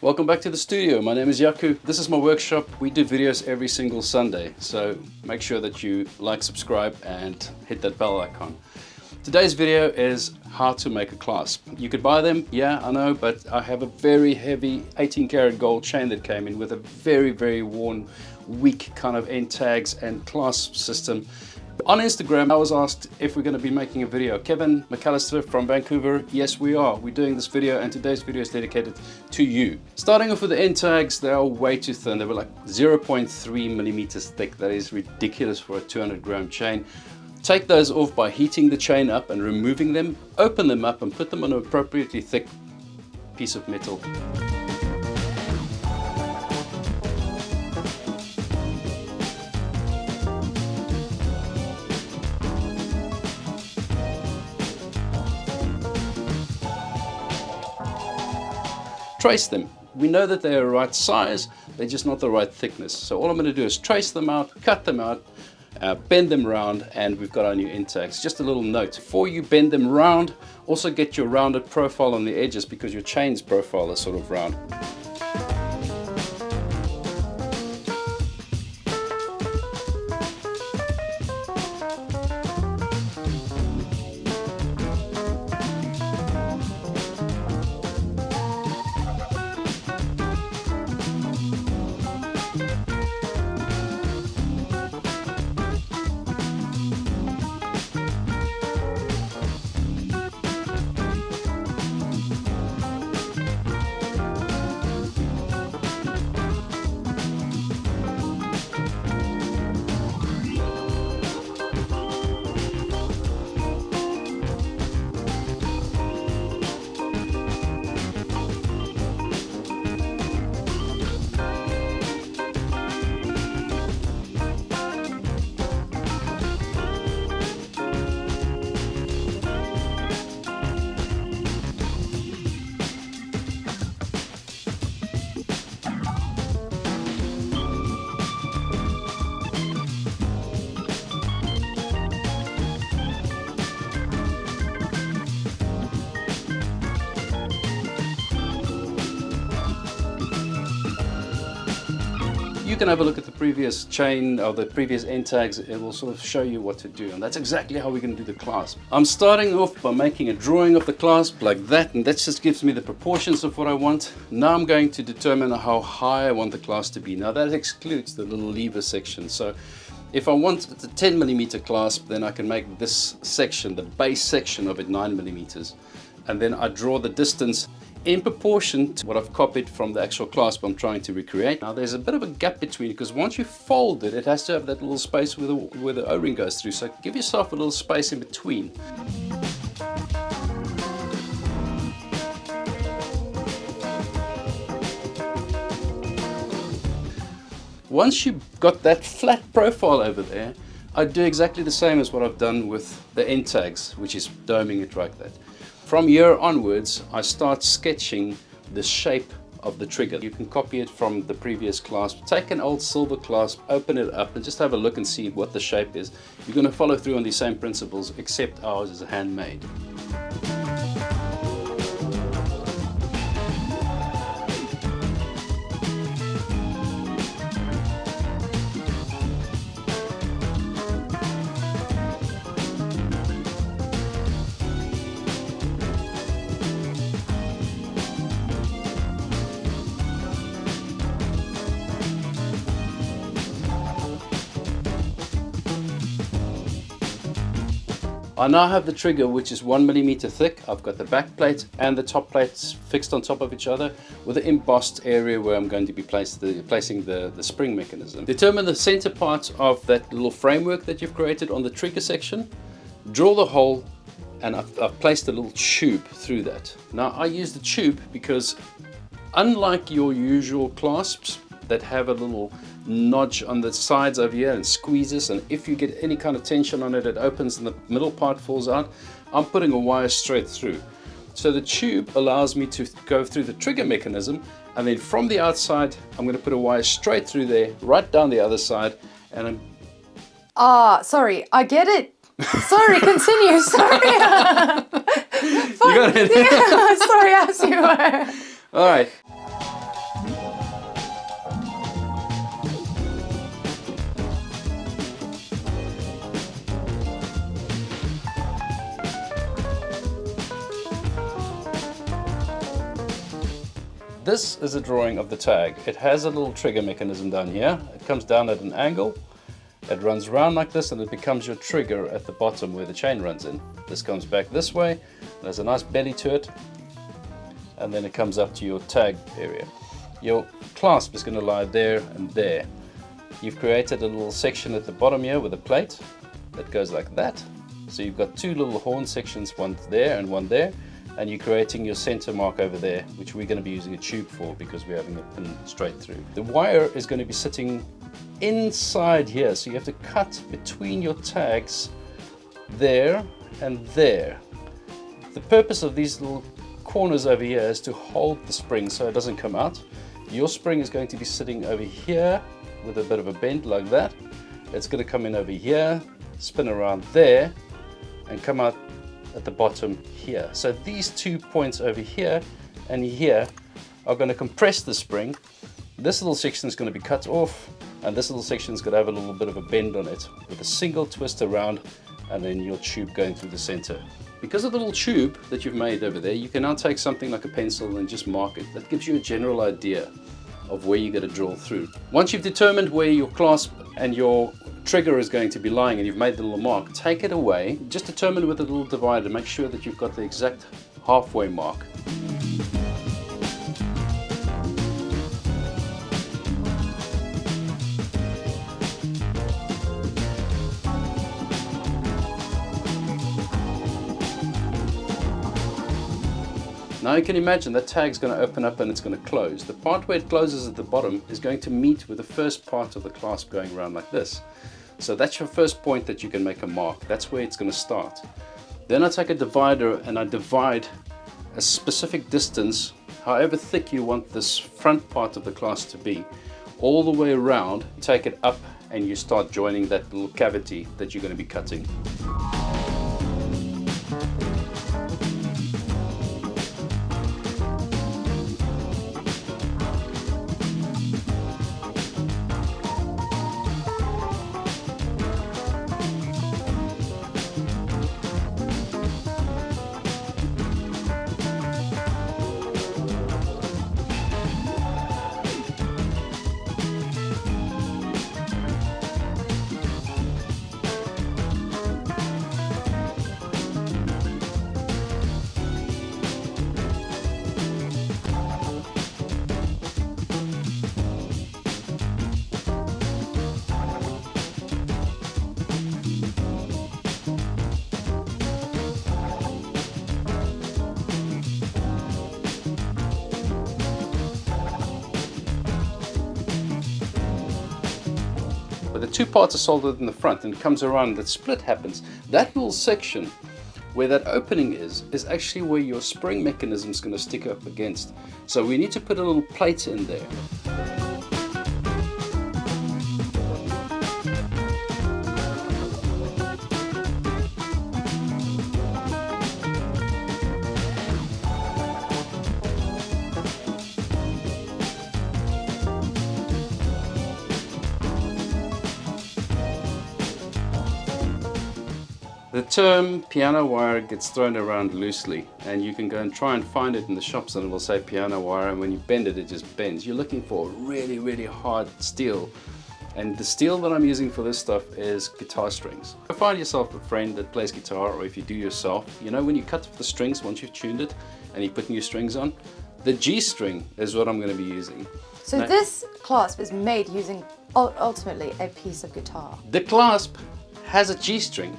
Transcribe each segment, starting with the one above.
Welcome back to the studio. My name is Yaku. This is my workshop. We do videos every single Sunday, so make sure that you like, subscribe, and hit that bell icon. Today's video is how to make a clasp. You could buy them, yeah, I know, but I have a very heavy 18 karat gold chain that came in with a very worn, weak kind of end tags and clasp system. On Instagram, I was asked if we're going to be making a video. Kevin McAllister from Vancouver, yes we are. We're doing this video, and today's video is dedicated to you. Starting off with the end tags, they are way too thin. They were like 0.3 millimeters thick. That is ridiculous for a 200 gram chain. Take those off by heating the chain up and removing them. Open them up and put them on an appropriately thick piece of metal. Trace them. We know that they're the right size, they're just not the right thickness. So all I'm going to do is trace them out, cut them out, bend them round, and we've got our new end tags. Just a little note, before you bend them round, also get your rounded profile on the edges because your chain's profile is sort of round. You can have a look at the previous chain or the previous end tags. It will sort of show you what to do, and that's exactly how we're going to do the clasp. I'm starting off by making a drawing of the clasp like that, and that just gives me the proportions of what I want. Now I'm going to determine how high I want the clasp to be. Now that excludes the little lever section. So if I want a 10 millimeter clasp, then I can make this section, the base section of it, 9 millimeters, and then I draw the distance in proportion to what I've copied from the actual clasp I'm trying to recreate. Now there's a bit of a gap between, because once you fold it, it has to have that little space where the O-ring goes through. So give yourself a little space in between. Once you've got that flat profile over there, I do exactly the same as what I've done with the end tags, which is doming it like that. From here onwards, I start sketching the shape of the trigger. You can copy it from the previous clasp. Take an old silver clasp, open it up, and just have a look and see what the shape is. You're going to follow through on these same principles, except ours is handmade. I now have the trigger, which is 1 millimeter thick. I've got the back plate and the top plates fixed on top of each other with an embossed area where I'm going to be placing the spring mechanism. Determine the center part of that little framework that you've created on the trigger section. Draw the hole, and I've placed a little tube through that. Now I use the tube because, unlike your usual clasps that have a little notch on the sides over here and squeezes, and if you get any kind of tension on it, it opens and the middle part falls out. I'm putting a wire straight through. So the tube allows me to go through the trigger mechanism, and then from the outside I'm going to put a wire straight through there, right down the other side, and I'm... sorry, I get it. Sorry, continue, sorry. You got it? Yeah, sorry, as you were. All right. This is a drawing of the tag. It has a little trigger mechanism down here. It comes down at an angle. It runs around like this and it becomes your trigger at the bottom where the chain runs in. This comes back this way. There's a nice belly to it. And then it comes up to your tag area. Your clasp is going to lie there and there. You've created a little section at the bottom here with a plate that goes like that. So you've got two little horn sections, one there and one there. And you're creating your center mark over there, which we're going to be using a tube for because we're having it pin straight through. The wire is going to be sitting inside here, so you have to cut between your tags there and there. The purpose of these little corners over here is to hold the spring so it doesn't come out. Your spring is going to be sitting over here with a bit of a bend like that. It's going to come in over here, spin around there, and come out at the bottom here. So these 2 points over here and here are going to compress the spring. This little section is going to be cut off, and this little section is going to have a little bit of a bend on it with a single twist around, and then your tube going through the center. Because of the little tube that you've made over there, you can now take something like a pencil and just mark it. That gives you a general idea of where you're going to draw through. Once you've determined where your clasp and your trigger is going to be lying and you've made the little mark, take it away, just determine with a little divider, make sure that you've got the exact halfway mark. Now you can imagine that tag's going to open up and it's going to close. The part where it closes at the bottom is going to meet with the first part of the clasp going around like this. So that's your first point that you can make a mark. That's where it's going to start. Then I take a divider and I divide a specific distance, however thick you want this front part of the clasp to be, all the way around. Take it up and you start joining that little cavity that you're going to be cutting. The two parts are soldered in the front and it comes around, that split happens. That little section where that opening is actually where your spring mechanism is going to stick up against. So we need to put a little plate in there. The term piano wire gets thrown around loosely, and you can go and try and find it in the shops and it will say piano wire, and when you bend it, it just bends. You're looking for really, really hard steel, and the steel that I'm using for this stuff is guitar strings. If you find yourself a friend that plays guitar, or if you do yourself, you know when you cut off the strings once you've tuned it and you put new strings on, the G string is what I'm going to be using. So this clasp is made using ultimately a piece of guitar. The clasp has a G string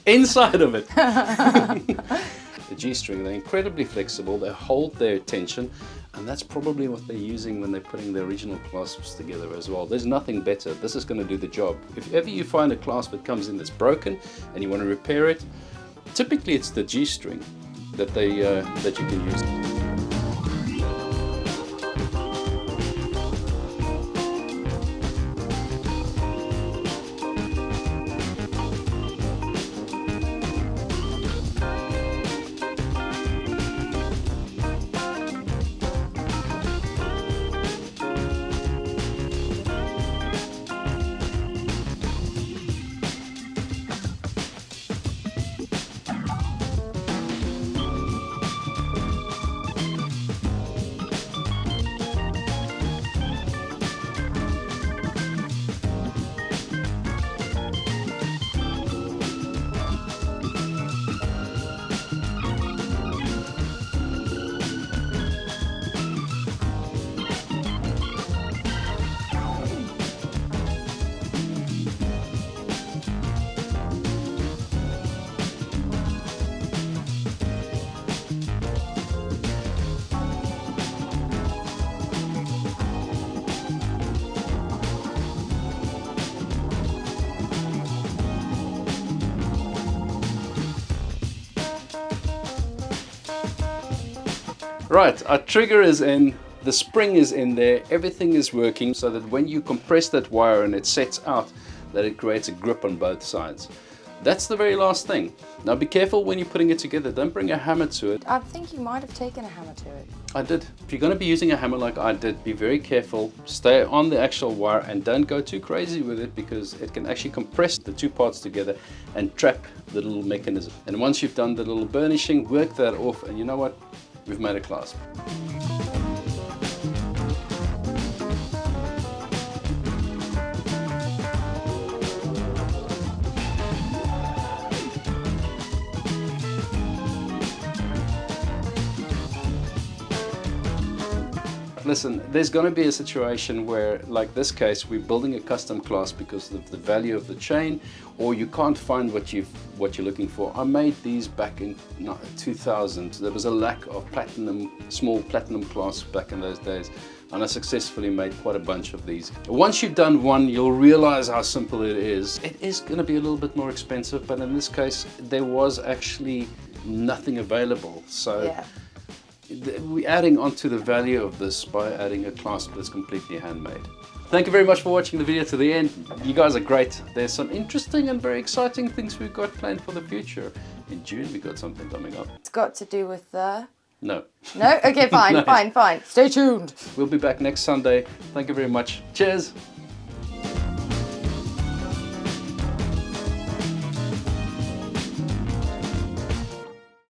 inside of it. The G string, they're incredibly flexible, they hold their tension, and that's probably what they're using when they're putting the original clasps together as well. There's nothing better. This is going to do the job. If ever you find a clasp that comes in that's broken and you want to repair it, typically it's the G string that that you can use. Right, our trigger is in, the spring is in there, everything is working so that when you compress that wire and it sets out, that it creates a grip on both sides. That's the very last thing. Now be careful when you're putting it together, don't bring a hammer to it. I think you might have taken a hammer to it. I did. If you're going to be using a hammer like I did, be very careful, stay on the actual wire and don't go too crazy with it because it can actually compress the two parts together and trap the little mechanism. And once you've done the little burnishing, work that off and you know what? We've made a clasp. Listen, there's going to be a situation where, like this case, we're building a custom clasp because of the value of the chain, or you can't find what you're looking for. I made these back in 2000. There was a lack of small platinum clasps back in those days, and I successfully made quite a bunch of these. Once you've done one, you'll realize how simple it is. It is going to be a little bit more expensive, but in this case, there was actually nothing available. So. Yeah. We're adding onto the value of this by adding a clasp that's completely handmade. Thank you very much for watching the video to the end. You guys are great. There's some interesting and very exciting things we've got planned for the future. In June we got something coming up. It's got to do with the... No. No? Okay, fine, No. fine. Stay tuned. We'll be back next Sunday. Thank you very much. Cheers.